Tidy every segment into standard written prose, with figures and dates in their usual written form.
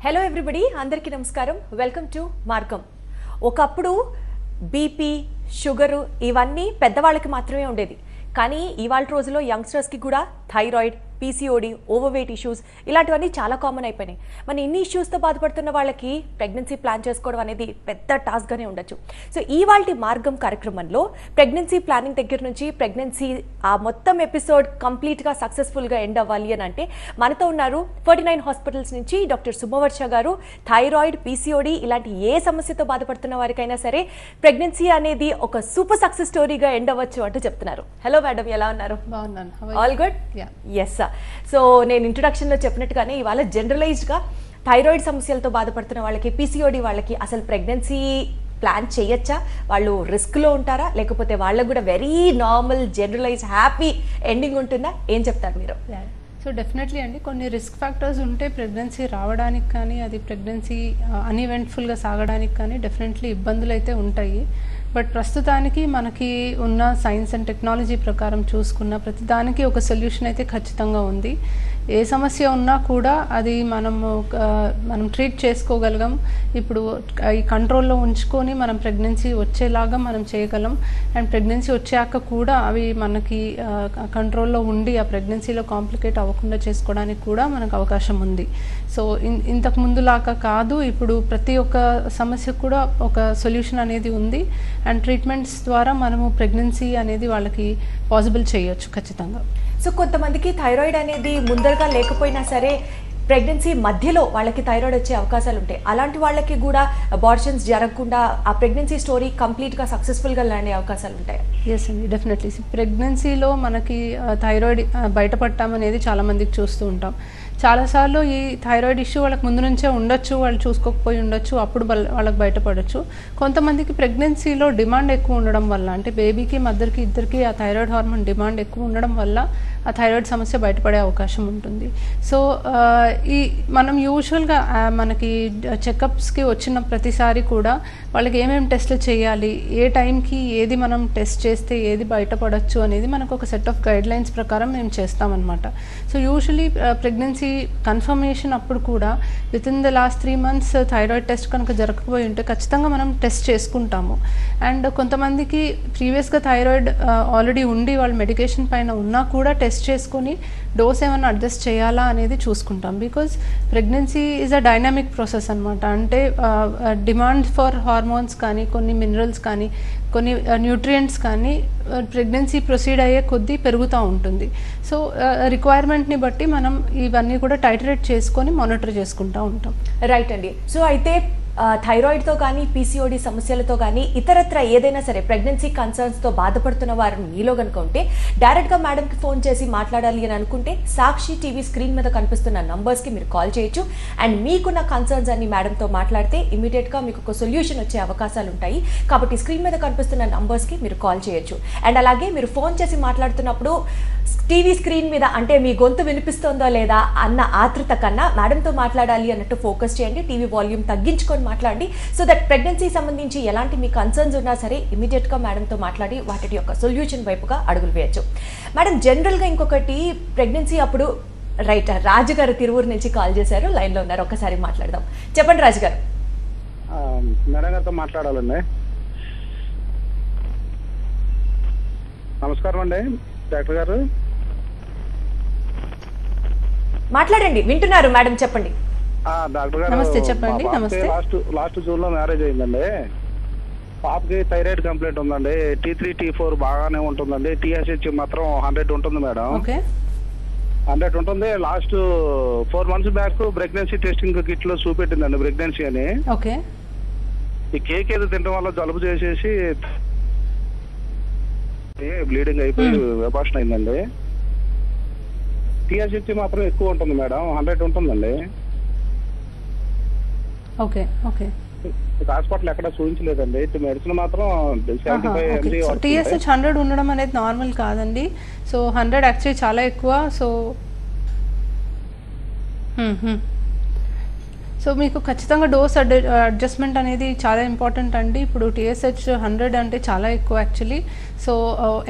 Hello everybody, అందరికీ నమస్కారం. Welcome to మార్గం. ఒకప్పుడు బీపీ, షుగరు ఇవన్నీ పెద్దవాళ్ళకి మాత్రమే ఉండేది. కానీ ఇవాళ రోజుల్లో యంగ్స్టర్స్కి కూడా thyroid, PCOD, over weight issues ఇలాంటివన్నీ చాలా కామన్ అయిపోయినాయి. మన ఇన్ని ఇష్యూస్తో బాధపడుతున్న వాళ్ళకి ప్రెగ్నెన్సీ ప్లాన్ చేసుకోవడం అనేది పెద్ద టాస్క్గానే ఉండొచ్చు. సో ఇవాల్టి మార్గం కార్యక్రమంలో ప్రెగ్నెన్సీ ప్లానింగ్ దగ్గర నుంచి ప్రెగ్నెన్సీ ఆ మొత్తం ఎపిసోడ్ కంప్లీట్గా సక్సెస్ఫుల్గా ఎండ్ అవ్వాలి అని అంటే మనతో ఉన్నారు 49 హాస్పిటల్స్ నుంచి డాక్టర్ శుభవర్ష గారు. థైరాయిడ్, పీసీఓడి ఇలాంటి ఏ సమస్యతో బాధపడుతున్న వారికైనా సరే ప్రెగ్నెన్సీ అనేది ఒక సూపర్ సక్సెస్ స్టోరీగా ఎండ్ అవ్వచ్చు అంటూ చెప్తున్నారు. హలో మేడం, ఎలా ఉన్నారు? బాగున్నాను. All good? ఎస్. సో నేను ఇంట్రొడక్షన్లో చెప్పినట్టుగానే ఇవాళ జనరలైజ్డ్గా థైరాయిడ్ సమస్యలతో బాధపడుతున్న వాళ్ళకి, పీసీఓడి వాళ్ళకి అసలు ప్రెగ్నెన్సీ ప్లాన్ చేయొచ్చా, వాళ్ళు రిస్క్లో ఉంటారా, లేకపోతే వాళ్ళకు కూడా very normal generalize happy ending ఉంటుందా, ఏం చెప్తారు మీరు? సో డెఫినెట్లీ అండి, కొన్ని రిస్క్ ఫ్యాక్టర్స్ ఉంటే ప్రెగ్నెన్సీ రావడానికి కానీ అది ప్రెగ్నెన్సీ అన్ఈవెంట్ఫుల్గా సాగడానికి కానీ డెఫినెట్లీ ఇబ్బందులు అయితే ఉంటాయి. బట్ ప్రస్తుతానికి మనకి ఉన్న సైన్స్ అండ్ టెక్నాలజీ ప్రకారం చూసుకున్న ప్రతిదానికి ఒక సొల్యూషన్ అయితే ఖచ్చితంగా ఉంది. ఏ సమస్య ఉన్నా కూడా అది మనం ట్రీట్ చేసుకోగలం. ఇప్పుడు ఈ కంట్రోల్లో ఉంచుకొని మనం ప్రెగ్నెన్సీ వచ్చేలాగా మనం చేయగలం. అండ్ ప్రెగ్నెన్సీ వచ్చాక కూడా అవి మనకి కంట్రోల్లో ఉండి ఆ ప్రెగ్నెన్సీలో కాంప్లికేట్ అవ్వకుండా చేసుకోవడానికి కూడా మనకు అవకాశం ఉంది. సో ఇంతకు ముందులాగా కాదు, ఇప్పుడు ప్రతి ఒక్క సమస్యకు కూడా ఒక సొల్యూషన్ అనేది ఉంది. అండ్ ట్రీట్మెంట్స్ ద్వారా మనము ప్రెగ్నెన్సీ అనేది వాళ్ళకి పాసిబుల్ చేయొచ్చు ఖచ్చితంగా. సో కొంతమందికి థైరాయిడ్ అనేది ముందరగా లేకపోయినా సరే ప్రెగ్నెన్సీ మధ్యలో వాళ్ళకి థైరాయిడ్ వచ్చే అవకాశాలు ఉంటాయి. అలాంటి వాళ్ళకి కూడా అబార్షన్స్ జరగకుండా ఆ ప్రెగ్నెన్సీ స్టోరీ కంప్లీట్గా సక్సెస్ఫుల్గా లాండే అవకాశాలు ఉంటాయి. ఎస్ అండి, డెఫినెట్లీ. ప్రెగ్నెన్సీలో మనకి థైరాయిడ్ బయటపడటం చాలామందికి చూస్తూ ఉంటాం. చాలాసార్లు ఈ థైరాయిడ్ ఇష్యూ వాళ్ళకి ముందు నుంచే ఉండొచ్చు, వాళ్ళు చూసుకోకపోయి ఉండొచ్చు, అప్పుడు వాళ్ళకి బయటపడవచ్చు. కొంతమందికి ప్రెగ్నెన్సీలో డిమాండ్ ఎక్కువ ఉండడం వల్ల, అంటే బేబీకి మదర్కి ఇద్దరికి ఆ థైరాయిడ్ హార్మోన్ డిమాండ్ ఎక్కువ ఉండడం వల్ల ఆ థైరాయిడ్ సమస్య బయటపడే అవకాశం ఉంటుంది. సో మనం యూజువల్గా మనకి చెకప్స్కి వచ్చిన ప్రతిసారి కూడా వాళ్ళకి ఏమేమి టెస్ట్లు చేయాలి, ఏ టైంకి ఏది మనం టెస్ట్ చేస్తే ఏది బయటపడవచ్చు అనేది మనకు ఒక సెట్ ఆఫ్ గైడ్ లైన్స్ ప్రకారం మేము చేస్తామన్నమాట. సో యూజువలీ ప్రెగ్నెన్సీ కన్ఫర్మేషన్ అప్పుడు కూడా with in the last 3 months thyroid test కనుక జరగకపోయి ఉంటే ఖచ్చితంగా మనం టెస్ట్ చేసుకుంటాము. అండ్ కొంతమందికి ప్రీవియస్గా థైరాయిడ్ ఆల్రెడీ ఉండి వాళ్ళు మెడికేషన్ పైన ఉన్నా కూడా టెస్ట్ చేసుకొని డోస్ ఏమైనా అడ్జస్ట్ చేయాలా అనేది చూసుకుంటాం. Because pregnancy is a dynamic process అనమాట. అంటే డిమాండ్ ఫర్ హార్మోన్స్ కానీ, కొన్ని మినరల్స్ కానీ, కొన్ని న్యూట్రియంట్స్ కానీ ప్రెగ్నెన్సీ ప్రొసీడ్ అయ్యే కొద్దీ పెరుగుతూ ఉంటుంది. సో రిక్వైర్మెంట్ని బట్టి మనం ఇవన్నీ కూడా టైటరేట్ చేసుకొని మానిటర్ చేసుకుంటూ ఉంటాం. రైట్ అండి. సో అయితే థైరాయిడ్తో కానీ, పీసీఓడి సమస్యలతో కానీ, ఇతరత్ర ఏదైనా సరే ప్రెగ్నెన్సీ కన్సర్న్స్తో బాధపడుతున్న వారు మీలో కనుక ఉంటే డైరెక్ట్గా మేడంకి ఫోన్ చేసి మాట్లాడాలి అని అనుకుంటే సాక్షి టీవీ స్క్రీన్ మీద కనిపిస్తున్న నంబర్స్కి మీరు కాల్ చేయొచ్చు. అండ్ మీకున్న కన్సర్న్స్ అన్ని మేడంతో మాట్లాడితే ఇమీడియట్గా మీకు ఒక సొల్యూషన్ వచ్చే అవకాశాలు ఉంటాయి. కాబట్టి స్క్రీన్ మీద కనిపిస్తున్న నంబర్స్కి మీరు కాల్ చేయొచ్చు. అండ్ అలాగే మీరు ఫోన్ చేసి మాట్లాడుతున్నప్పుడు టీవీ స్క్రీన్ మీద అంటే మీ గొంతు వినిపిస్తుందో లేదా అన్న ఆతృత కన్నా మేడంతో మాట్లాడాలి అన్నట్టు ఫోకస్ చేయండి. టీవీ వాల్యూమ్ తగ్గించుకొని మాట్లాడండి. సో దట్ ప్రెగ్నెన్సీ సంబంధించి ఎలాంటి మీ కన్సర్న్స్ ఉన్నా సరే ఇమీడియట్గా మేడంతో మాట్లాడి వాటి యొక్క సొల్యూషన్ వైపుగా అడుగులు వేయచ్చు. మేడం, జనరల్గా ఇంకొకటి ప్రెగ్నెన్సీ అప్పుడు రైట్ రాజు గారు తిరువూరు నుంచి కాల్ చేశారు, లైన్లో ఉన్నారు, ఒక్కసారి మాట్లాడదాం. చెప్పండి రాజు గారు. మేడం గారితో మాట్లాడాలండి. నమస్కారం అండి డాక్టర్ గారు. మాట్లాడండి, వింటున్నారు మేడం, చెప్పండి. డాక్టర్ గారు నమస్తే, చెప్పండి. నమస్తే. లాస్ట్ జూన్ లో మ్యారేజ్ అయిందండి. పాపకి థైరాయిడ్ కంప్లైంట్ ఉందండి. T3 T4 బాగానే ఉంటుందండి. TSH మాత్రం 100 ఉంటుంది మేడం. 100 ఉంటుంది. Last 4 months back pregnancy testing kit లో చూపెట్టిందండి ప్రెగ్నెన్సీ అని. ఈ కేక్ ఏదో తినడం వల్ల జలుబు చేసేసి బ్లీడింగ్ అయిపోయి అబార్షన్ అయిందండి. TSH మాత్రం ఎక్కువ ఉంటుంది మేడం, 100 ఉంటుందండి. హాస్పిటల్ ఎక్కడ చూపించలేదండి. మెడిసిన్ మాత్రం 75 mg. TSH 100 ఉండడం అనేది నార్మల్ కాదండి. సో 100 యాక్చువల్లీ చాలా ఎక్కువ. సో మీకు ఖచ్చితంగా డోస్ అడ్జస్ట్మెంట్ అనేది చాలా ఇంపార్టెంట్ అండి. ఇప్పుడు TSH 100 అంటే చాలా ఎక్కువ యాక్చువల్లీ. సో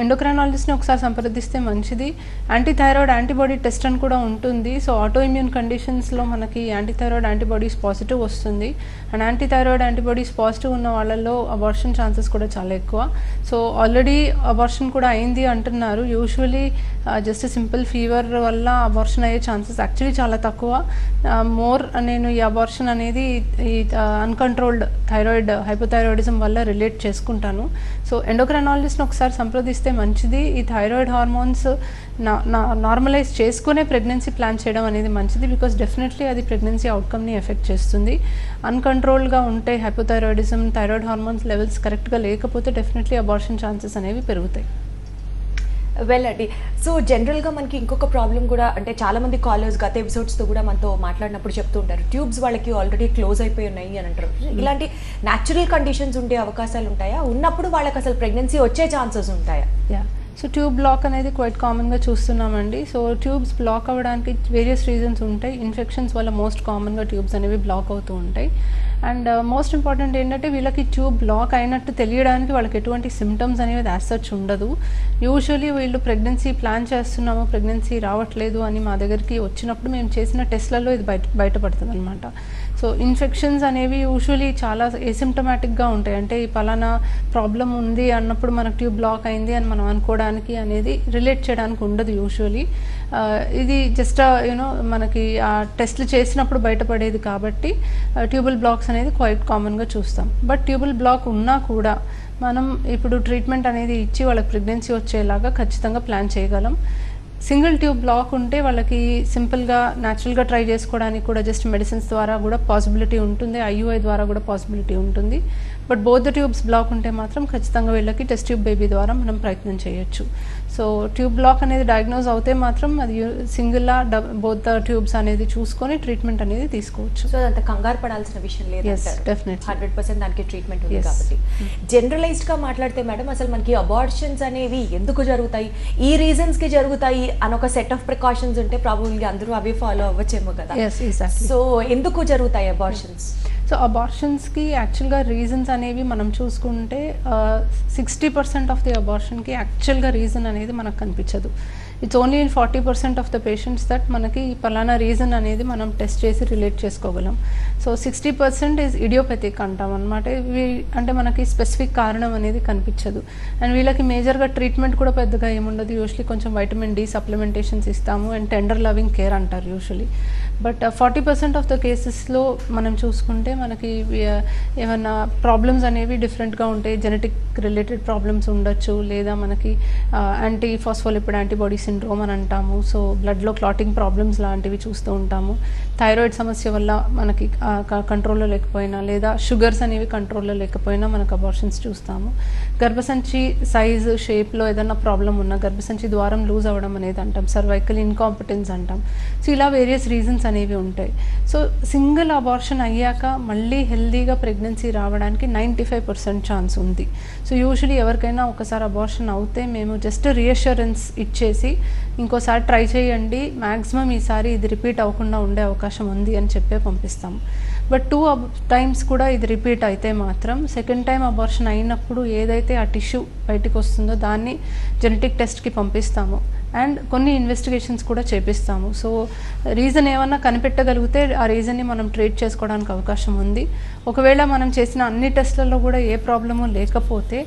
ఎండోక్రైనాలజిస్ట్ని ఒకసారి సంప్రదిస్తే మంచిది. యాంటీథైరాయిడ్ యాంటీబాడీ టెస్ట్ అని కూడా ఉంటుంది. సో ఆటో ఇమ్యూన్ కండిషన్స్లో మనకి యాంటీథైరాయిడ్ యాంటీబాడీస్ పాజిటివ్ వస్తుంది. అండ్ యాంటీథైరాయిడ్ యాంటీబాడీస్ పాజిటివ్ ఉన్న వాళ్ళల్లో అబార్షన్ ఛాన్సెస్ కూడా చాలా ఎక్కువ. సో ఆల్రెడీ అబార్షన్ కూడా అయింది అంటున్నారు. యూజువలీ జస్ట్ సింపుల్ ఫీవర్ వల్ల అబార్షన్ అయ్యే ఛాన్సెస్ యాక్చువల్లీ చాలా తక్కువ. నేను ఈ అబార్షన్ అనేది ఈ అన్కంట్రోల్డ్ థైరాయిడ్ హైపోథైరాయిడిజం వల్ల రిలేట్ చేసుకుంటాను. సో ఎండోక్రైనాలజిస్ట్ని ఒకసారి సంప్రదిస్తే మంచిది. ఈ థైరాయిడ్ హార్మోన్స్ నార్మలైజ్ చేసుకునే ప్రెగ్నెన్సీ ప్లాన్ చేయడం అనేది మంచిది. బికాస్ డెఫినెట్లీ అది ప్రెగ్నెన్సీ అవుట్కమ్ని ఎఫెక్ట్ చేస్తుంది. అన్కంట్రోల్గా ఉంటే హైపోథైరాయిడిజం థైరాయిడ్ హార్మోన్స్ లెవెల్స్ కరెక్ట్గా లేకపోతే డెఫినెట్లీ అబార్షన్ ఛాన్సెస్ అనేవి పెరుగుతాయి. వెల్ అండి. సో జనరల్గా మనకి ఇంకొక ప్రాబ్లం కూడా, అంటే చాలామంది కాలర్స్ గత ఎపిసోడ్స్తో కూడా మనతో మాట్లాడినప్పుడు చెప్తూ ఉంటారు, ట్యూబ్స్ వాళ్ళకి ఆల్రెడీ క్లోజ్ అయిపోయి ఉన్నాయి అని అంటారు. ఇలాంటి న్యాచురల్ కండిషన్స్ ఉండే అవకాశాలు ఉంటాయా? ఉన్నప్పుడు వాళ్ళకి అసలు ప్రెగ్నెన్సీ వచ్చే ఛాన్సెస్ ఉంటాయా? సో ట్యూబ్ బ్లాక్ అనేది క్వైట్ కామన్గా చూస్తున్నామండి. సో ట్యూబ్స్ బ్లాక్ అవ్వడానికి వేరియస్ రీజన్స్ ఉంటాయి. ఇన్ఫెక్షన్స్ వల్ల మోస్ట్ కామన్గా ట్యూబ్స్ అనేవి బ్లాక్ అవుతూ ఉంటాయి. అండ్ మోస్ట్ ఇంపార్టెంట్ ఏంటంటే వీళ్ళకి ట్యూబ్ బ్లాక్ అయినట్టు తెలియడానికి వాళ్ళకి ఎటువంటి సిమ్టమ్స్ అనేవి యాజ్ సచ్ ఉండదు. యూజువలీ వీళ్ళు ప్రెగ్నెన్సీ ప్లాన్ చేస్తున్నాము, ప్రెగ్నెన్సీ రావట్లేదు అని మా దగ్గరికి వచ్చినప్పుడు మేము చేసిన టెస్ట్లలో ఇది బయటపడుతుంది అనమాట. సో ఇన్ఫెక్షన్స్ అనేవి యూజువలీ చాలా ఏసిమ్టమాటిక్గా ఉంటాయి. అంటే ఈ పలానా ప్రాబ్లం ఉంది అన్నప్పుడు మనకు ట్యూబ్ బ్లాక్ అయింది అని మనం అనుకోవడానికి అనేది రిలేట్ చేయడానికి ఉండదు యూజువలీ. ఇది జస్ట్ యూనో మనకి ఆ టెస్ట్లు చేసినప్పుడు బయటపడేది కాబట్టి ట్యూబల్ బ్లాక్స్ అనేది క్వైట్ కామన్గా చూస్తాం. బట్ ట్యూబల్ బ్లాక్ ఉన్నా కూడా మనం ఇప్పుడు ట్రీట్మెంట్ అనేది ఇచ్చి వాళ్ళకి ప్రెగ్నెన్సీ వచ్చేలాగా ఖచ్చితంగా ప్లాన్ చేయగలం. సింగిల్ ట్యూబ్ బ్లాక్ ఉంటే వాళ్ళకి సింపుల్గా న్యాచురల్గా ట్రై చేసుకోవడానికి కూడా జస్ట్ మెడిసిన్స్ ద్వారా కూడా పాసిబిలిటీ ఉంటుంది, IUI ద్వారా కూడా పాసిబిలిటీ ఉంటుంది. But both the tubes block ఉంటే మాత్రం ఖచ్చితంగా వీళ్ళకి టెస్ట్ ట్యూబ్ బేబీ ద్వారా మనం ప్రయత్నం చేయొచ్చు. సో ట్యూబ్ బ్లాక్ అనేది డయాగ్నోజ్ అవుతే మాత్రం అది సింగిల్లా బోత్ ద ట్యూబ్స్ అనేది చూసుకొని ట్రీట్మెంట్ అనేది తీసుకోవచ్చు. సో అంత కంగారు పడాల్సిన విషయం లేదు. 100% దానికి ట్రీట్మెంట్ ఉంది కాబట్టి. జనరలైజ్డ్గా మాట్లాడితే మేడం, అసలు మనకి అబార్షన్స్ అనేవి ఎందుకు జరుగుతాయి, ఈ రీజన్స్కి జరుగుతాయి అని ఒక సెట్ ఆఫ్ ప్రికాషన్స్ ఉంటే ప్రాబబ్లీ అందరూ అవి ఫాలో అవ్వచ్చేమో కదా. సో ఎందుకు జరుగుతాయి అబార్షన్స్? సో అబార్షన్స్కి యాక్చువల్గా రీజన్స్ అనేవి మనం చూసుకుంటే 60% ఆఫ్ ది అబార్షన్కి యాక్చువల్గా రీజన్ అనేది మనకు కనిపించదు. It's only in 40% of the patients that మనకి పలానా రీజన్ అనేది మనం టెస్ట్ చేసి రిలేట్ చేసుకోగలం. సో 60% ఈజ్ ఇడియోపతిక్ అంటాం అనమాట. అంటే మనకి స్పెసిఫిక్ కారణం అనేది కనిపించదు. అండ్ వీళ్ళకి మేజర్గా ట్రీట్మెంట్ కూడా పెద్దగా ఏముండదు. యూజువలీ కొంచెం వైటమిన్ D సప్లిమెంటేషన్స్ ఇస్తాము అండ్ టెండర్ లవింగ్ కేర్ అంటారు యూజువలీ. బట్ 40% ఆఫ్ ద కేసెస్లో మనం చూసుకుంటే మనకి ఏమైనా ప్రాబ్లమ్స్ అనేవి డిఫరెంట్గా ఉంటాయి. జెనెటిక్ రిలేటెడ్ ప్రాబ్లమ్స్ ఉండొచ్చు, లేదా మనకి యాంటీ ఫాస్ఫోలిపిడ్ యాంటీబాడీ సిండ్రోమ్ అని అంటాము. సో బ్లడ్లో క్లాటింగ్ ప్రాబ్లమ్స్ లాంటివి చూస్తూ ఉంటాము. థైరాయిడ్ సమస్య వల్ల మనకి కంట్రోల్లో లేకపోయినా, లేదా షుగర్స్ అనేవి కంట్రోల్లో లేకపోయినా మనకు అబార్షన్స్ చూస్తాము. గర్భసంచి సైజు షేప్లో ఏదైనా ప్రాబ్లం ఉన్నా, గర్భసంచి ద్వారం లూజ్ అవ్వడం అనేది అంటాం, సర్వైకల్ ఇన్కాంపిటెన్స్ అంటాం. సో ఇలా వేరియస్ రీజన్స్ అనేవి ఉంటాయి. సో సింగిల్ అబార్షన్ అయ్యాక మళ్ళీ హెల్దీగా ప్రెగ్నెన్సీ రావడానికి 95% ఛాన్స్ ఉంది. సో యూజువలీ ఎవరికైనా ఒకసారి అబార్షన్ అవుతే మేము జస్ట్ రీఅష్యూరెన్స్ ఇచ్చేసి ఇంకోసారి ట్రై చేయండి, మ్యాక్సిమం ఈసారి ఇది రిపీట్ అవ్వకుండా ఉండే అవకాశం ఉంది అని చెప్పే పంపిస్తాము. బట్ 2 times కూడా ఇది రిపీట్ అయితే మాత్రం సెకండ్ టైం అబార్షన్ అయినప్పుడు ఏదైతే ఆ టిష్యూ బయటకు వస్తుందో దాన్ని జెనెటిక్ టెస్ట్కి పంపిస్తాము అండ్ కొన్ని ఇన్వెస్టిగేషన్స్ కూడా చేపిస్తాము. సో రీజన్ ఏమన్నా కనిపెట్టగలిగితే ఆ రీజన్ని మనం ట్రీట్ చేసుకోవడానికి అవకాశం ఉంది. ఒకవేళ మనం చేసిన అన్ని టెస్ట్లలో కూడా ఏ ప్రాబ్లము లేకపోతే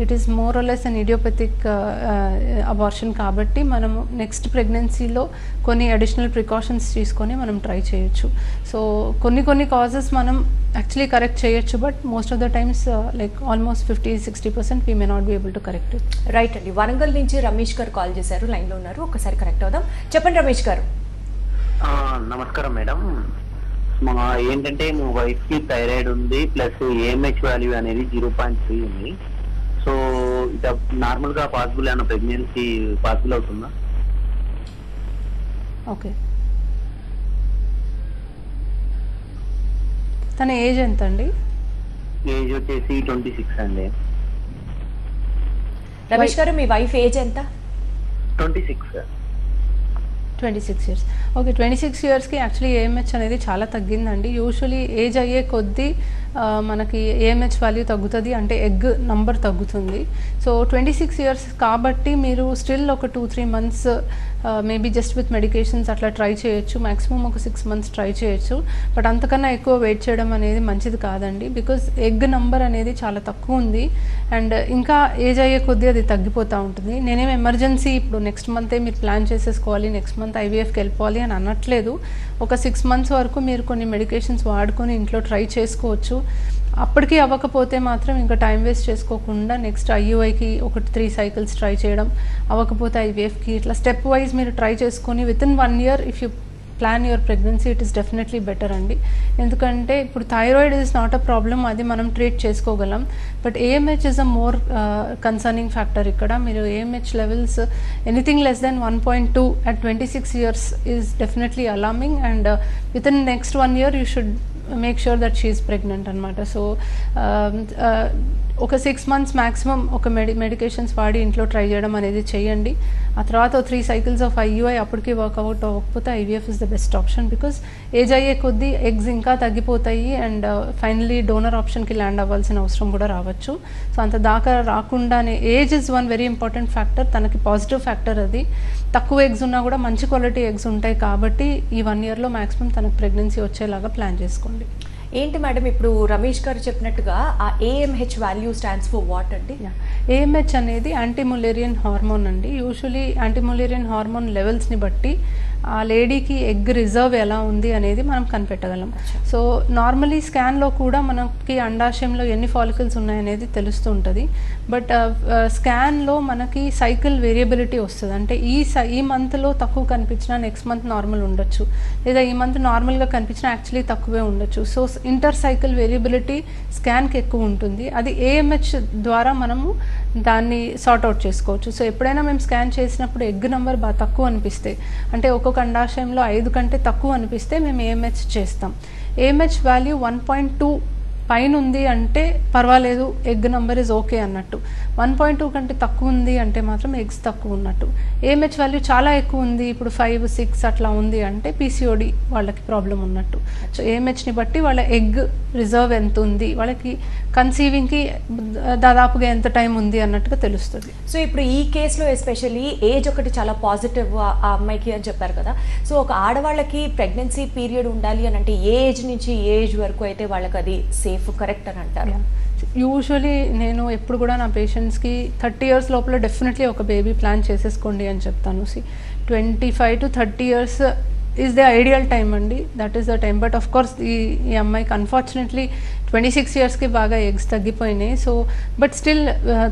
it is more or less an idiopathic abortion కాబట్టి మనము నెక్స్ట్ ప్రెగ్నెన్సీలో కొన్ని అడిషనల్ ప్రికాషన్స్ తీసుకొని మనం ట్రై చేయొచ్చు. సో కొన్ని కాజెస్ మనం యాక్చువల్లీ కరెక్ట్ చేయొచ్చు, but most of the times like almost 50-60% we may not be able to correct it. Right అండి. వరంగల్ నుంచి రమేష్ గారు కాల్ చేశారు, లైన్లో ఉన్నారు, ఒకసారి కరెక్ట్ అవుదాం. చెప్పండి రమేష్ గారు. నమస్కారం మేడం. మా ఏంటంటే మా వైఫ్ కి థైరాయిడ్ ఉంది, ప్లస్ AMH వాల్యూ అనేది 0.3 ఉంది. సో ఇది నార్మల్ గా పాసిబుల్ అయిన ప్రెగ్నెన్సీ పాసిబుల్ అవుతుందా? ఓకే. తన ఏజ్ ఎంత అండి? ఏజ్ వచ్చేసి 26 అండి. రమేష్ గారు, మీ వైఫ్ ఏజ్ ఎంత? 26. 26 years. ఓకే, 26 yearsకి యాక్చువల్లీ ఏఎంహెచ్ అనేది చాలా తగ్గిందండి. యూజువలీ ఏజ్ అయ్యే కొద్దీ మనకి ఏఎంహెచ్ వాల్యూ తగ్గుతుంది, అంటే ఎగ్ నంబర్ తగ్గుతుంది. సో 26 years కాబట్టి మీరు స్టిల్ ఒక 2-3 months maybe just with medications అట్లా ట్రై చేయొచ్చు, మ్యాక్సిమం ఒక 6 months ట్రై చేయొచ్చు. బట్ అంతకన్నా ఎక్కువ వెయిట్ చేయడం అనేది మంచిది కాదండి, బికాజ్ ఎగ్ నంబర్ అనేది చాలా తక్కువ ఉంది అండ్ ఇంకా ఏజ్ అయ్యే కొద్దీ అది తగ్గిపోతూ ఉంటుంది. నేనేం ఎమర్జెన్సీ ఇప్పుడు నెక్స్ట్ మంతే మీరు ప్లాన్ చేసేసుకోవాలి, నెక్స్ట్ మంత్ ఐవీఎఫ్కి వెళ్ళిపోవాలి అని అనట్లేదు. ఒక 6 months వరకు మీరు కొన్ని మెడికేషన్స్ వాడుకొని ఇంట్లో ట్రై చేసుకోవచ్చు. అప్పటికీ అవ్వకపోతే మాత్రం ఇంకా టైం వేస్ట్ చేసుకోకుండా నెక్స్ట్ ఐయుఐకి ఒక 3 cycles ట్రై చేయడం, అవ్వకపోతే ఐవీఎఫ్కి, ఇట్లా స్టెప్ వైజ్ మీరు ట్రై చేసుకొని within 1 year if you plan your pregnancy it is definitely better అండి. ఎందుకంటే ఇప్పుడు thyroid is not a problem, అది మనం ట్రీట్ చేసుకోగలం. But AMH is a more concerning factor. ఇక్కడ మీరు AMH levels anything less than 1.2 at 26 years is definitely alarming and within next 1 year you should make sure that she is pregnant అనమాట. So ఒక 6 months maximum ఒక medications వాడి ఇంట్లో try చేయడం అనేది చేయండి. ఆ తర్వాత 3 cycles ఆఫ్ ఐయుఐ అప్పటికి వర్కౌట్ అవ్వకపోతే IVF is the best option, because age అయ్యే కొద్దీ ఎగ్స్ ఇంకా తగ్గిపోతాయి అండ్ ఫైనలీ డోనర్ ఆప్షన్కి ల్యాండ్ అవ్వాల్సిన అవసరం కూడా రావచ్చు. సో అంత దాకా రాకుండానే age is one very important factor, తనకి పాజిటివ్ ఫ్యాక్టర్. అది తక్కువ ఎగ్స్ ఉన్నా కూడా మంచి క్వాలిటీ ఎగ్స్ ఉంటాయి కాబట్టి ఈ 1 yearలో మ్యాక్సిమం తనకు ప్రెగ్నెన్సీ వచ్చేలాగా ప్లాన్ చేసుకోండి. ఏంటి మేడం ఇప్పుడు రమేష్ గారు చెప్పినట్టుగా ఆ AMH value stands for what అండి? ఏఎంహెచ్ అనేది యాంటీములేరియన్ హార్మోన్ అండి. యూజువలీ యాంటీములేరియన్ హార్మోన్ లెవెల్స్ని బట్టి ఆ లేడీకి ఎగ్ రిజర్వ్ ఎలా ఉంది అనేది మనం కనిపెట్టగలం. సో నార్మలీ స్కాన్లో కూడా మనకి అండాశయంలో ఎన్ని ఫాలికల్స్ ఉన్నాయనేది తెలుస్తూ ఉంటుంది. బట్ స్కాన్లో మనకి సైకిల్ వేరియబిలిటీ వస్తుంది, అంటే ఈ మంత్లో తక్కువ కనిపించినా నెక్స్ట్ మంత్ నార్మల్ ఉండొచ్చు, లేదా ఈ మంత్ నార్మల్గా కనిపించినా యాక్చువల్లీ తక్కువే ఉండొచ్చు. సో ఇంటర్ సైకిల్ వేరియబిలిటీ స్కాన్కి ఎక్కువ ఉంటుంది, అది ఏఎంహెచ్ ద్వారా మనము దాన్ని సార్ట్అవుట్ చేసుకోవచ్చు. సో ఎప్పుడైనా మేము స్కాన్ చేసినప్పుడు ఎగ్ నెంబర్ బాగా తక్కువ అనిపిస్తే, అంటే ఒక్కొక్క అండాశయంలో 5 కంటే తక్కువ అనిపిస్తే మేము ఏఎంహెచ్ చేస్తాం. ఏఎంహెచ్ వాల్యూ 1.2 పైన ఉంది అంటే పర్వాలేదు, ఎగ్ నెంబర్ ఇస్ ఓకే అన్నట్టు. 1.2 కంటే తక్కువ ఉంది అంటే మాత్రం ఎగ్స్ తక్కువ ఉన్నట్టు. ఏఎంహెచ్ వాల్యూ చాలా ఎక్కువ ఉంది, ఇప్పుడు 5-6 అట్లా ఉంది అంటే పీసీఓడి వాళ్ళకి ప్రాబ్లం ఉన్నట్టు. సో ఏఎంహెచ్ని బట్టి వాళ్ళ ఎగ్ రిజర్వ్ ఎంత ఉంది, వాళ్ళకి కన్సీవింగ్కి దాదాపుగా ఎంత టైం ఉంది అన్నట్టుగా తెలుస్తుంది. సో ఇప్పుడు ఈ కేసులో ఎస్పెషల్లీ ఏజ్ ఒకటి చాలా పాజిటివ్ ఆ అమ్మాయికి అని చెప్పారు కదా. సో ఒక ఆడవాళ్ళకి ప్రెగ్నెన్సీ పీరియడ్ ఉండాలి అని అంటే ఏ ఏజ్ నుంచి ఏ ఏజ్ వరకు అయితే వాళ్ళకి అది సేఫ్ కరెక్ట్ అని అంటారు? యూజువలీ నేను ఎప్పుడు కూడా నా పేషెంట్స్కి 30 years లోపల డెఫినెట్లీ ఒక బేబీ ప్లాన్ చేసేసుకోండి అని చెప్తాను. 25 to 30 years is the ideal time అండి, that is the time. But of course ఈ అమ్మాయికి అన్ఫార్చునేట్లీ 26 yearsకి బాగా ఎగ్స్ తగ్గిపోయినాయి. సో బట్ స్టిల్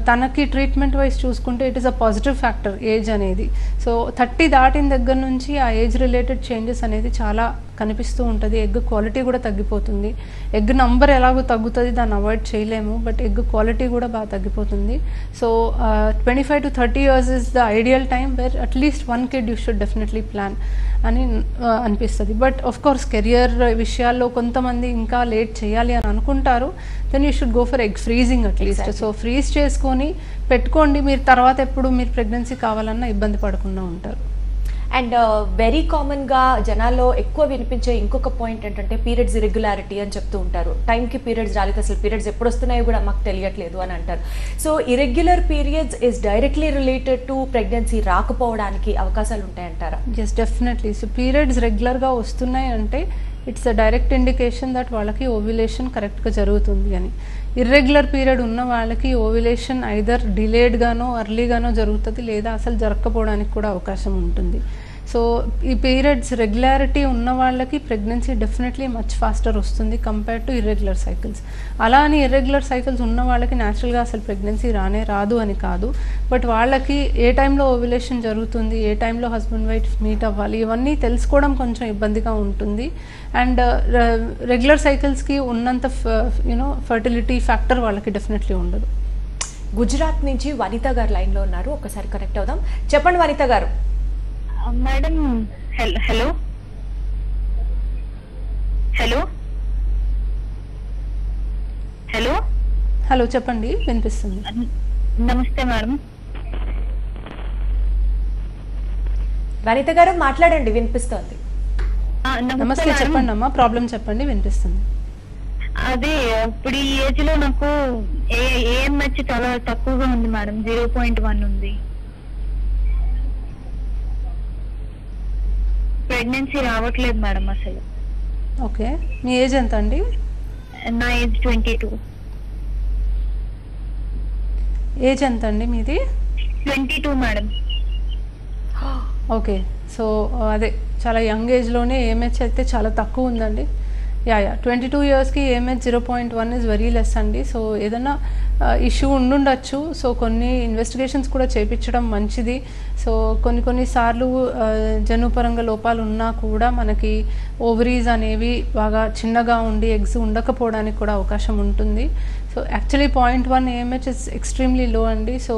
తనకి ట్రీట్మెంట్ వైజ్ చూసుకుంటే it is a positive factor age అనేది. సో 30 దాటిన దగ్గర నుంచి ఆ ఏజ్ రిలేటెడ్ చేంజెస్ అనేది చాలా కనిపిస్తూ ఉంటుంది. ఎగ్ క్వాలిటీ కూడా తగ్గిపోతుంది. ఎగ్ నంబర్ ఎలాగో తగ్గుతుంది, దాన్ని అవాయిడ్ చేయలేము, బట్ ఎగ్ క్వాలిటీ కూడా బాగా తగ్గిపోతుంది. So 25 to 30 years is the ideal time where at least 1 kid you should definitely plan అని అనిపిస్తుంది. బట్ ఆఫ్ కోర్స్ కెరియర్ విషయాల్లో కొంతమంది ఇంకా లేట్ చేయాలి అని అనుకుంటారు, then you should go for egg freezing at least. So freeze చేసుకొని పెట్టుకోండి, మీరు తర్వాత ఎప్పుడు మీరు ప్రెగ్నెన్సీ కావాలన్నా ఇబ్బంది పడకుండా ఉంటారు. అండ్ వెరీ కామన్గా జనాల్లో ఎక్కువ వినిపించే ఇంకొక పాయింట్ ఏంటంటే పీరియడ్స్ ఇరెగ్యులారిటీ అని చెప్తూ ఉంటారు. టైంకి పీరియడ్స్ రాలేదు, అసలు పీరియడ్స్ ఎప్పుడు వస్తున్నాయో కూడా మాకు తెలియట్లేదు అని అంటారు. So irregular periods is directly related to pregnancy రాకపోవడానికి అవకాశాలు ఉంటాయంటారా? Yes, definitely. సో పీరియడ్స్ రెగ్యులర్గా వస్తున్నాయి అంటే it's a direct indication that వాళ్ళకి ఓవ్యులేషన్ కరెక్ట్గా జరుగుతుంది అని. ఇర్రెగ్యులర్ పీరియడ్ ఉన్న వాళ్ళకి ఓవ్యులేషన్ ఐదర్ డిలేడ్గానో అర్లీగానో జరుగుతుంది, లేదా అసలు జరగకపోవడానికి కూడా అవకాశం ఉంటుంది. సో ఈ పీరియడ్స్ రెగ్యులారిటీ ఉన్న వాళ్ళకి ప్రెగ్నెన్సీ డెఫినెట్లీ మచ్ ఫాస్టర్ వస్తుంది కంపేర్ టు ఇర్రెగ్యులర్ సైకిల్స్. అలా అని ఇర్రెగ్యులర్ సైకిల్స్ ఉన్న వాళ్ళకి న్యాచురల్గా అసలు ప్రెగ్నెన్సీ రాదు అని కాదు, బట్ వాళ్ళకి ఏ టైంలో ఓవ్యులేషన్ జరుగుతుంది, ఏ టైంలో హస్బెండ్ వైఫ్ మీట్ అవ్వాలి, ఇవన్నీ తెలుసుకోవడం కొంచెం ఇబ్బందిగా ఉంటుంది. అండ్ రెగ్యులర్ సైకిల్స్కి ఉన్నంత ఫర్టిలిటీ ఫ్యాక్టర్ వాళ్ళకి డెఫినెట్లీ ఉండదు. గుజరాత్ నుంచి వనిత గారు లైన్లో ఉన్నారు, ఒకసారి కనెక్ట్ అవుదాం. చెప్పండి వనిత గారు. Madam, hello hello hello hello చెప్పండి, వినిపిస్తుంది. నమస్తే మేడం. వనిత గారు మాట్లాడండి, వినిపిస్తోంది. నమస్తే, చెప్పండి అమ్మా, ప్రాబ్లం చెప్పండి, వినిపిస్తుంది. అదే ఇప్పుడు ఈ ఏజ్ లో నాకు ఏఎంహెచ్ చాలా తక్కువగా ఉంది మేడం, 0.1 ఉంది. ప్రెగ్నెన్సీ రావట్లేదు మేడం అసలు. ఓకే, మీ ఏజ్ ఎంత అండి? నా ఏజ్ 22. ఏజ్ ఎంత అండి మీది? 22 మేడం. ఓకే, సో అదే చాలా యంగ్ ఏజ్లోనే ఏఎంహెచ్ అయితే చాలా తక్కువ ఉందండి. యా 22 ఇయర్స్కి ఏఎంహెచ్ 0.1 ఇస్ వెరీ లెస్ అండి. సో ఏదైనా ఇష్యూ ఉండుండొచ్చు. సో కొన్ని ఇన్వెస్టిగేషన్స్ కూడా చేయించడం మంచిది. సో కొన్నిసార్లు జన్యుపరంగా లోపాలు ఉన్నా కూడా మనకి ఓవరీస్ అనేవి బాగా చిన్నగా ఉండి ఎగ్స్ ఉండకపోవడానికి కూడా అవకాశం ఉంటుంది. So actually 0.1 AMH is extremely లో అండి. సో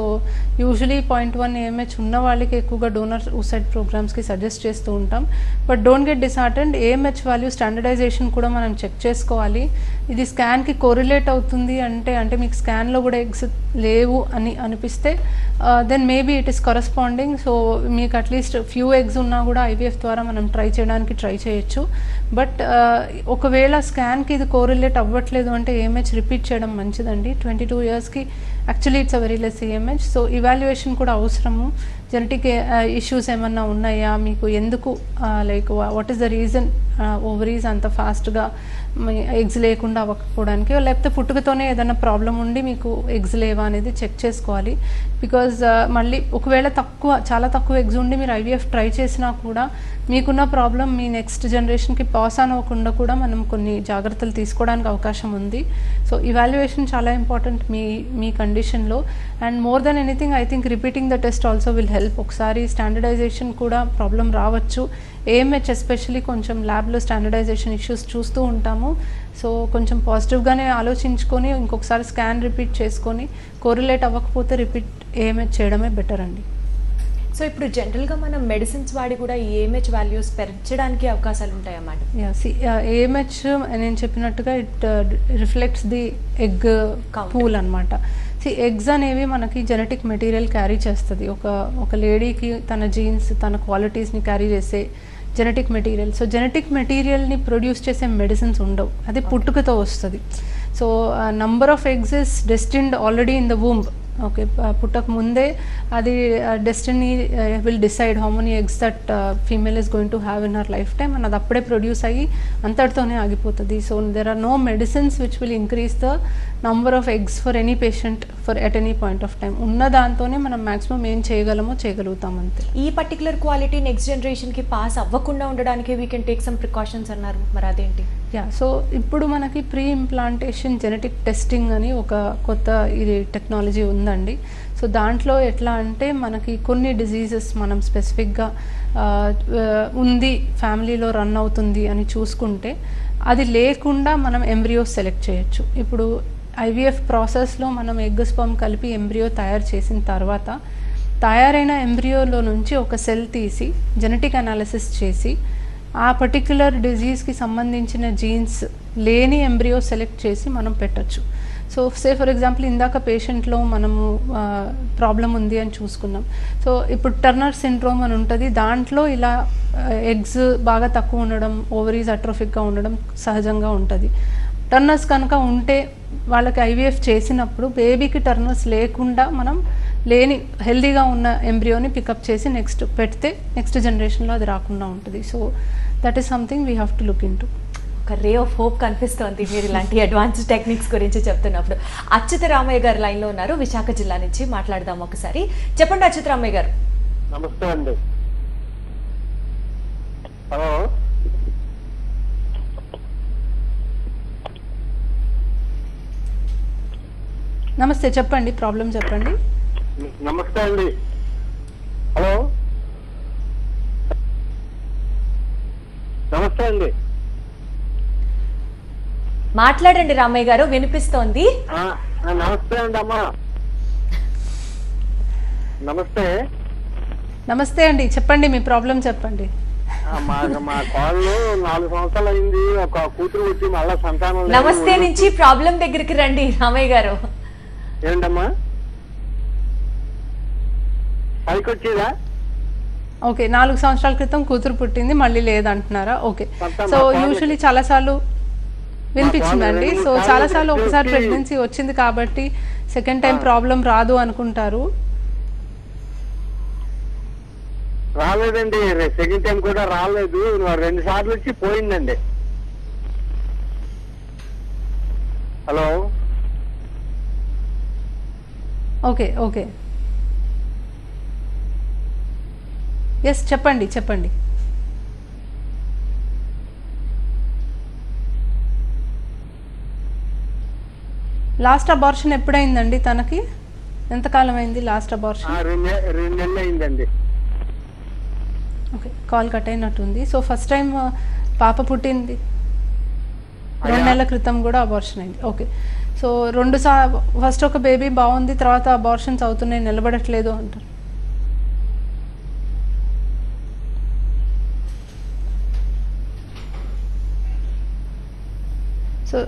యూజువలీ 0.1 ఏఎంహెచ్ ఉన్న వాళ్ళకి ఎక్కువగా డోనర్ ఊసైడ్ ప్రోగ్రామ్స్కి సజెస్ట్ చేస్తూ ఉంటాం. But don't get disheartened. AMH value standardization కూడా మనం చెక్ చేసుకోవాలి. ఇది స్కాన్కి కోరిలేట్ అవుతుంది అంటే మీకు స్కాన్లో కూడా ఎగ్స్ లేవు అని అనిపిస్తే then maybe it is corresponding. So మీకు అట్లీస్ట్ ఫ్యూ ఎగ్స్ ఉన్నా కూడా ఐవీఎఫ్ ద్వారా మనం ట్రై చేయొచ్చు. బట్ ఒకవేళ స్కాన్కి ఇది కోరిలేట్ అవ్వట్లేదు అంటే ఏఎంహెచ్ రిపీట్ చేయడం మంచిదండి. 22 ఇయర్స్కి actually it's a very less AMH. So evaluation కూడా అవసరము. జెనెటిక్ ఇష్యూస్ ఏమన్నా ఉన్నాయా, మీకు ఎందుకు like what is the reason ovaries అంత ఫాస్ట్గా ఎగ్స్ లేకుండా అవ్వకపోవడానికి, లేకపోతే పుట్టుకతోనే ఏదైనా ప్రాబ్లం ఉండి మీకు ఎగ్స్ లేవా అనేది చెక్ చేసుకోవాలి. బికాజ్ మళ్ళీ ఒకవేళ చాలా తక్కువ ఎగ్స్ ఉండి మీరు ఐవీఎఫ్ ట్రై చేసినా కూడా మీకున్న ప్రాబ్లం మీ నెక్స్ట్ జనరేషన్కి పాస్ అవ్వకుండా కూడా మనం కొన్ని జాగ్రత్తలు తీసుకోవడానికి అవకాశం ఉంది. సో ఇవాల్యుయేషన్ చాలా ఇంపార్టెంట్ మీ కండిషన్లో. And more than anything I think repeating the test also will help. ఒకసారి స్టాండర్డైజేషన్ కూడా ప్రాబ్లం రావచ్చు. ఏఎంహెచ్ ఎస్పెషల్లీ కొంచెం ల్యాబ్లో స్టాండర్డైజేషన్ ఇష్యూస్ చూస్తూ ఉంటాము. సో కొంచెం పాజిటివ్గానే ఆలోచించుకొని ఇంకొకసారి స్కాన్ రిపీట్ చేసుకొని కోరిలేట్ అవ్వకపోతే రిపీట్ ఏఎంహెచ్ చేయడమే బెటర్ అండి. సో ఇప్పుడు జనరల్గా మనం మెడిసిన్స్ వాడి కూడా ఈ ఏఎంహెచ్ వాల్యూస్ పెంచడానికి అవకాశాలు ఉంటాయన్నమాట. ఏఎంహెచ్ నేను చెప్పినట్టుగా it reflects the egg pool అనమాట. ఎగ్స్ అనేవి మనకి జెనెటిక్ మెటీరియల్ క్యారీ చేస్తుంది. ఒక లేడీకి తన జీన్స్ తన క్వాలిటీస్ని క్యారీ చేసే జెనెటిక్ మెటీరియల్. సో జెనెటిక్ మెటీరియల్ని ప్రొడ్యూస్ చేసే మెడిసిన్స్ ఉండవు, అది పుట్టుకతో వస్తుంది. So number of eggs is destined already in the womb. Okay, పుట్టక ముందే అది destiny will decide how many eggs that female is going to have in her lifetime, and అది అప్పుడే ప్రొడ్యూస్ అయ్యి అంతటితోనే ఆగిపోతుంది. So there are no medicines which will increase the number of eggs for any patient for at any point of time. ఉన్న దాంతోనే మనం maximum ఏం చేయగలుగుతాం అంతే. ఈ పర్టికులర్ క్వాలిటీ నెక్స్ట్ జనరేషన్కి పాస్ అవ్వకుండా ఉండడానికి we can take some precautions అన్నారు, మరి అదేంటి? సో ఇప్పుడు మనకి ప్రీ ఇంప్లాంటేషన్ జెనెటిక్ టెస్టింగ్ అని ఒక కొత్త ఇది టెక్నాలజీ ఉందండి. సో దాంట్లో ఎట్లా అంటే మనకి కొన్ని డిజీజెస్ మనం స్పెసిఫిక్గా ఉంది ఫ్యామిలీలో రన్ అవుతుంది అని చూసుకుంటే అది లేకుండా మనం ఎంబ్రియో సెలెక్ట్ చేయొచ్చు. ఇప్పుడు ఐవీఎఫ్ ప్రాసెస్లో మనం ఎగ్ స్పర్మ్ కలిపి ఎంబ్రియో తయారు చేసిన తర్వాత తయారైన ఎంబ్రియోలో నుంచి ఒక సెల్ తీసి జెనెటిక్ అనాలిసిస్ చేసి ఆ పర్టిక్యులర్ డిజీజ్కి సంబంధించిన జీన్స్ లేని ఎంబ్రియో సెలెక్ట్ చేసి మనం పెట్టచ్చు. సో ఫర్ ఎగ్జాంపుల్ ఇందాక పేషెంట్లో మనము ప్రాబ్లం ఉంది అని చూసుకున్నాం. సో ఇప్పుడు టర్నర్ సిండ్రోమ్ అని ఉంటుంది, దాంట్లో ఇలా ఎగ్స్ బాగా తక్కువ ఉండడం, ఓవరీస్ అట్రోఫిక్గా ఉండడం సహజంగా ఉంటుంది. టర్నర్స్ కనుక ఉంటే వాళ్ళకి ఐవీఎఫ్ చేసినప్పుడు బేబీకి టర్నర్స్ లేకుండా మనం లేని హెల్దీగా ఉన్న ఎంబ్రియోని పికప్ చేసి నెక్స్ట్ పెడితే నెక్స్ట్ జనరేషన్లో అది రాకుండా ఉంటుంది. So that is something we have to look in to. ఒక రే ఆఫ్ హోప్ కనిపిస్తోంది మీరు ఇలాంటి అడ్వాన్స్డ్ టెక్నిక్స్ గురించి చెప్తున్నప్పుడు. అచ్యుత రామయ్య గారు లైన్లో ఉన్నారు, విశాఖ జిల్లా నుంచి. మాట్లాడదాం ఒకసారి. చెప్పండి అచ్యుత రామయ్య గారు. నమస్తే అండి. హలో, నమస్తే, చెప్పండి, ప్రాబ్లం చెప్పండి. నమస్తే అండి. హలో, నమస్తే అండి. మాట్లాడండి రామయ్య గారు, వినిపిస్తోంది. నమస్తే అండి అమ్మా. నమస్తే. నమస్తే అండి, చెప్పండి, మీ ప్రాబ్లం చెప్పండి. మా కాళ్ళు 4 సంవత్సరాలు అయింది, ఒక కూతురు వచ్చి మళ్ళా సంతానం. నమస్తే నుంచి ప్రాబ్లం దగ్గరికి రండి రామయ్య గారు. ఏంటమ్మా పైకి వచ్చేదా? ఓకే 4 సంవత్సరాల క్రితం కూతురు పుట్టింది, మళ్ళీ లేదంటున్నారా? ఓకే. సో యూజువలీ చాలాసార్లు వినిపించిందండి. సో చాలాసార్లు ఒకసారి ప్రెగ్నెన్సీ వచ్చింది కాబట్టి సెకండ్ టైం ప్రాబ్లం రాదు అనుకుంటారు. రాలేదండి, సెకండ్ టైం కూడా రాలేదు, 2 సార్లు వచ్చి పోయిందండి. హలో. ఓకే ఓకే ఎస్ చెప్పండి చెప్పండి. లాస్ట్ అబార్షన్ ఎప్పుడైందండి తనకి? ఎంతకాలం అయింది లాస్ట్ అబార్షన్? 2 నెలలు అయిందండి. ఓకే, కాల్ కట్ అయినట్టుంది. సో ఫస్ట్ టైం పాప పుట్టింది 2 నెలల క్రితం కూడా అబార్షన్ అయింది. ఓకే. సో ఫస్ట్ ఒక బేబీ బాగుంది, తర్వాత అబార్షన్స్ అవుతున్నాయి, నిలబడట్లేదు అంటారు. సో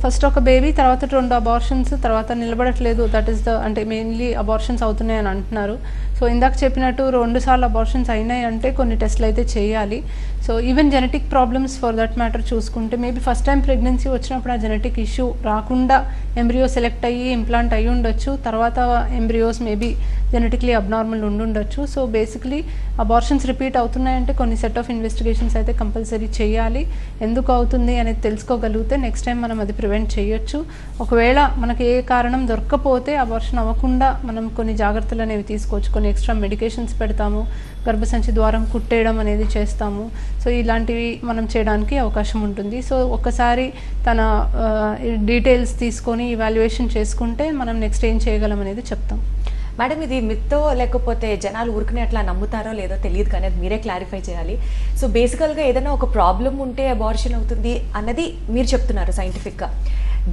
ఫస్ట్ ఒక బేబీ, తర్వాత 2 అబార్షన్స్, తర్వాత నిలబడట్లేదు. దట్ ఈస్ అంటే మెయిన్లీ అబార్షన్స్ అవుతున్నాయి అని అంటున్నారు. సో ఇందాక చెప్పినట్టు 2 సార్లు అబార్షన్స్ అయినాయి అంటే కొన్ని టెస్ట్లు అయితే చేయాలి. So even genetic problems for that matter చూసుకుంటే మేబీ ఫస్ట్ టైం ప్రెగ్నెన్సీ వచ్చినప్పుడు ఆ జెనెటిక్ ఇష్యూ రాకుండా ఎంబ్రియో సెలెక్ట్ అయ్యి ఇంప్లాంట్ అయ్యి ఉండొచ్చు. తర్వాత ఎంబ్రియోస్ మేబీ జెనెటిక్లీ అబ్నార్మల్ ఉండొచ్చు. సో బేసిక్లీ అబార్షన్స్ రిపీట్ అవుతున్నాయంటే కొన్ని సెట్ ఆఫ్ ఇన్వెస్టిగేషన్స్ అయితే కంపల్సరీ చేయాలి. ఎందుకు అవుతుంది అనేది తెలుసుకోగలిగితే నెక్స్ట్ టైం మనం అది ప్రివెంట్ చేయొచ్చు. ఒకవేళ మనకి ఏ కారణం దొరకకపోతే అబార్షన్ అవ్వకుండా మనం కొన్ని జాగ్రత్తలు అనేవి తీసుకోవచ్చు. కొన్ని ఎక్స్ట్రా మెడికేషన్స్ పెడతాము, గర్భసంచి ద్వారం కుట్టేయడం అనేది చేస్తాము. సో ఇలాంటివి మనం చేయడానికి అవకాశం ఉంటుంది. సో ఒక్కసారి తన డీటెయిల్స్ తీసుకొని ఇవాల్యుయేషన్ చేసుకుంటే మనం నెక్స్ట్ ఏం చేయగలం అనేది చెప్తాం. మేడం, ఇది మిత్తో లేకపోతే జనాలు ఊరుకునే అట్లా నమ్ముతారో లేదో తెలియదు, కానీ అది మీరే క్లారిఫై చేయాలి. సో బేసికల్గా ఏదైనా ఒక ప్రాబ్లం ఉంటే అబార్షన్ అవుతుంది అన్నది మీరు చెప్తున్నారు సైంటిఫిక్గా.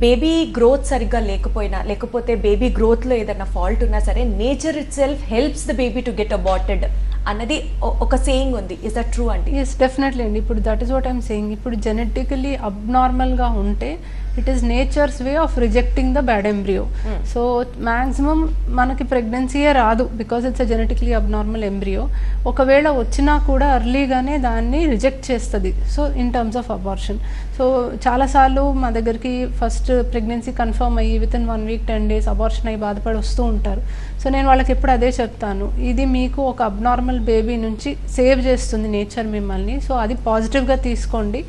బేబీ గ్రోత్ సరిగ్గా లేకపోయినా, లేకపోతే బేబీ గ్రోత్లో ఏదైనా ఫాల్ట్ ఉన్నా సరే nature itself helps the baby to get aborted అన్నది ఒక సేయింగ్ ఉంది. ఇస్ దట్ ట్రూ అండి? ఎస్, డెఫినెట్లీ అండి. ఇప్పుడు that is what I'm saying. ఇప్పుడు జెనెటికలీ అబ్నార్మల్గా ఉంటే it is nature's way of rejecting the bad embryo. So maximum మనకి ప్రెగ్నెన్సీయే రాదు because it's a genetically abnormal embryo. ఒకవేళ వచ్చినా కూడా ఎర్లీగానే దాన్ని రిజెక్ట్ చేస్తుంది. So in terms of abortion. So చాలాసార్లు మా దగ్గరికి ఫస్ట్ ప్రెగ్నెన్సీ కన్ఫర్మ్ అయ్యి వితిన్ 1 వీక్ 10 days అబార్షన్ అయ్యి బాధపడి వస్తూ ఉంటారు. సో నేను వాళ్ళకి ఎప్పుడు అదే చెప్తాను, ఇది మీకు ఒక అబ్నార్మల్ బేబీ నుంచి సేవ్ చేస్తుంది నేచర్ మిమ్మల్ని. సో అది పాజిటివ్గా తీసుకోండి.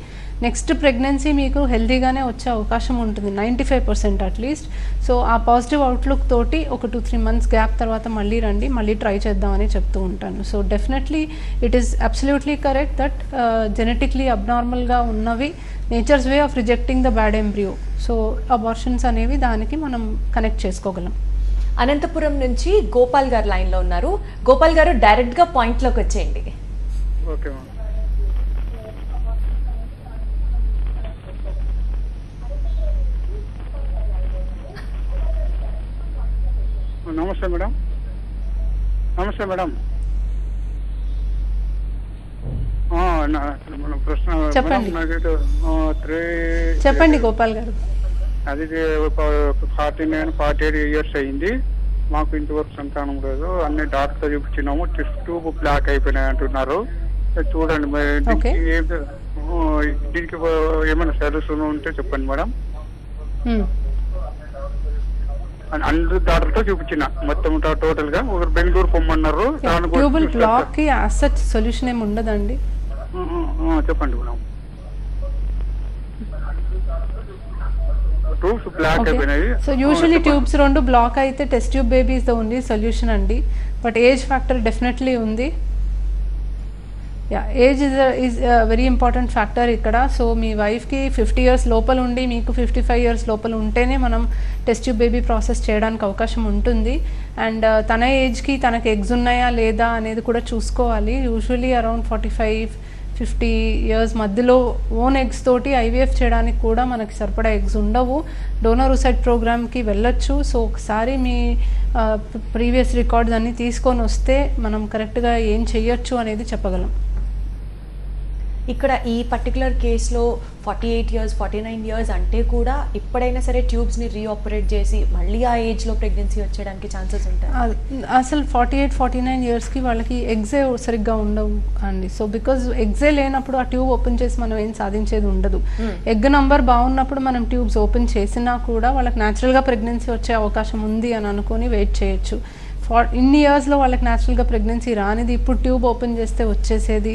నెక్స్ట్ ప్రెగ్నెన్సీ మీకు హెల్తీగానే వచ్చే అవకాశం ఉంటుంది 95% అట్లీస్ట్. సో ఆ పాజిటివ్ అవుట్లుక్ తోటి ఒక 2-3 months గ్యాప్ తర్వాత మళ్ళీ రండి, మళ్ళీ ట్రై చేద్దామని చెప్తూ ఉంటాను. So definitely it is absolutely correct that genetically అబ్నార్మల్గా ఉన్నవి nature's way of rejecting the bad embryo. So abortions అనేవి దానికి మనం కనెక్ట్ చేసుకోగలం. అనంతపురం నుంచి గోపాల్ గారు లైన్లో ఉన్నారు. గోపాల్ గారు, డైరెక్ట్గా పాయింట్లోకి వచ్చేయండి. ఓకే. నమస్తే మేడం. నమస్తే మేడం. ప్రశ్న చెప్పండి గోపాల్ గారు. అది 49-48 years అయింది. మాకు ఇంతవరకు సంతానం లేదు. అన్ని డాక్టర్ చూపించినాము, టెస్ట్ ట్యూబ్ బ్లాక్ అయిపోయినాయి అంటున్నారు. చూడండి దీనికి ఏమైనా సొల్యూషన్ ఉంటే చెప్పండి మేడం. అందరు డాక్టర్తో చూపించిన మొత్తం టోటల్ గా ఒకరు బెంగళూరు పొమ్మన్నారు. ట్యూబుల్ బ్లాక్ కి యాజ్ సచ్ సొల్యూషన్ ఏమి ఉండదండి. చెప్పండి మేడం. ట్యూబ్స్ బ్లాక్ అయిపోయినాయి. సో యూజువల్లీ ట్యూబ్స్ 2 బ్లాక్ అయితే test tube baby is the only solution అండి. బట్ ఏజ్ ఫ్యాక్టర్ డెఫినెట్లీ ఉంది. Age is very important factor ఇక్కడ. సో మీ వైఫ్కి 50 years లోపల ఉండి మీకు 55 years లోపల ఉంటేనే మనం టెస్ట్ ట్యూబ్ బేబీ ప్రాసెస్ చేయడానికి అవకాశం ఉంటుంది. అండ్ తన ఏజ్కి తనకి ఎగ్స్ ఉన్నాయా లేదా అనేది కూడా చూసుకోవాలి. యూజువల్లీ అరౌండ్ 45-50 years మధ్యలో ఓన్ ఎగ్స్ తోటి ఐవీఎఫ్ చేయడానికి కూడా మనకి సరిపడా ఎగ్స్ ఉండవు. డోనర్ ఊసైడ్ ప్రోగ్రామ్కి వెళ్ళొచ్చు. సో ఒకసారి మీ ప్రీవియస్ రికార్డ్స్ అన్నీ తీసుకొని వస్తే మనం కరెక్ట్గా ఏం చెయ్యొచ్చు అనేది చెప్పగలం. ఇక్కడ ఈ పర్టికులర్ కేసులో 48 years 49 years అంటే కూడా ఇప్పుడైనా సరే ట్యూబ్స్ని రీఆపరేట్ చేసి మళ్ళీ ఆ ఏజ్లో ప్రెగ్నెన్సీ వచ్చేయడానికి ఛాన్సెస్ ఉంటాయి. అసలు 48-49 yearsకి వాళ్ళకి ఎగ్జే సరిగ్గా ఉండవు అండి. సో బికాజ్ ఎగ్జే లేనప్పుడు ఆ ట్యూబ్ ఓపెన్ చేసి మనం ఏం సాధించేది ఉండదు. ఎగ్ నంబర్ బాగున్నప్పుడు మనం ట్యూబ్స్ ఓపెన్ చేసినా కూడా వాళ్ళకి న్యాచురల్గా ప్రెగ్నెన్సీ వచ్చే అవకాశం ఉంది అని అనుకొని వెయిట్ చేయొచ్చు. ఇన్ని ఇయర్స్లో వాళ్ళకి న్యాచురల్గా ప్రెగ్నెన్సీ రానిది ఇప్పుడు ట్యూబ్ ఓపెన్ చేస్తే వచ్చేసేది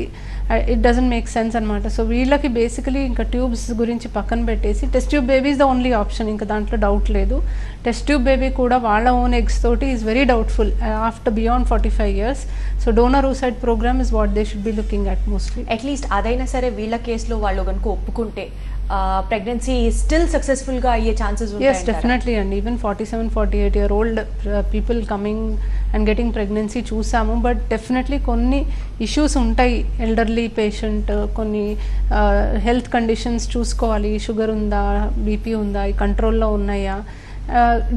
ఇట్ డజంట్ మేక్ సెన్స్ అనమాట. సో వీళ్ళకి బేసికలీ ఇంకా ట్యూబ్స్ గురించి పక్కన పెట్టేసి test tube baby is the only option, ఇంకా దాంట్లో డౌట్ లేదు. టెస్ట్ ట్యూబ్ బేబీ కూడా వాళ్ళ ఓన్ ఎగ్స్ తోటి is very doubtful after beyond 45 years. So donor oocyte programme is what they should be looking at mostly. At least అదైనా సరే వీళ్ళ కేసులో వాళ్ళు కనుక ఒప్పుకుంటే ప్రెగ్నెన్సీ స్టిల్ సక్సెస్ఫుల్గా అయ్యే ఛాన్సెస్ ఉంటాయి. ఎస్ డెఫినెట్లీ అండి. Even 47-48 year old people coming and getting pregnancy చూసాము. బట్ డెఫినెట్లీ కొన్ని ఇష్యూస్ ఉంటాయి. ఎల్డర్లీ పేషెంట్, కొన్ని హెల్త్ కండిషన్స్ చూసుకోవాలి. షుగర్ ఉందా, బీపీ ఉందా, ఈ కంట్రోల్లో ఉన్నాయా,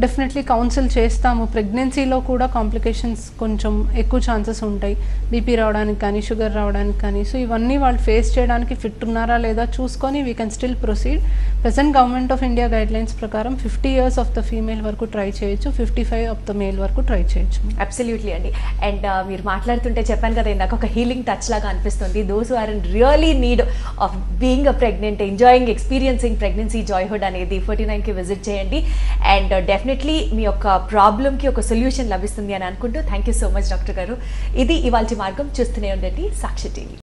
డెఫినెట్లీ కౌన్సిల్ చేస్తాము. ప్రెగ్నెన్సీలో కూడా కాంప్లికేషన్స్ కొంచెం ఎక్కువ ఛాన్సెస్ ఉంటాయి, బీపీ రావడానికి కానీ షుగర్ రావడానికి కానీ. సో ఇవన్నీ వాళ్ళు ఫేస్ చేయడానికి ఫిట్ ఉన్నారా లేదా చూసుకొని we can still proceed. Present government of India guidelines ప్రకారం 50 years ఆఫ్ ద ఫీమేల్ వరకు ట్రై చేయొచ్చు, 55 ఆఫ్ ద మేల్ వరకు ట్రై చేయొచ్చు. అబ్సల్యూట్లీ అండి. అండ్ మీరు మాట్లాడుతుంటే చెప్పాను కదా ఇందాక ఒక హీలింగ్ టచ్ లాగా అనిపిస్తుంది. Those who are in really need of being a pregnant, enjoying experiencing pregnancy joyhood అనేది 49కి విజిట్ చేయండి. అండ్ డెఫినెట్లీ మీ యొక్క ప్రాబ్లమ్కి ఒక సొల్యూషన్ లభిస్తుంది అని అనుకుంటూ thank you so much doctor గారు. ఇది ఇవాల్టి మార్గం. చూస్తూనే ఉండండి సాక్షి టీవీ.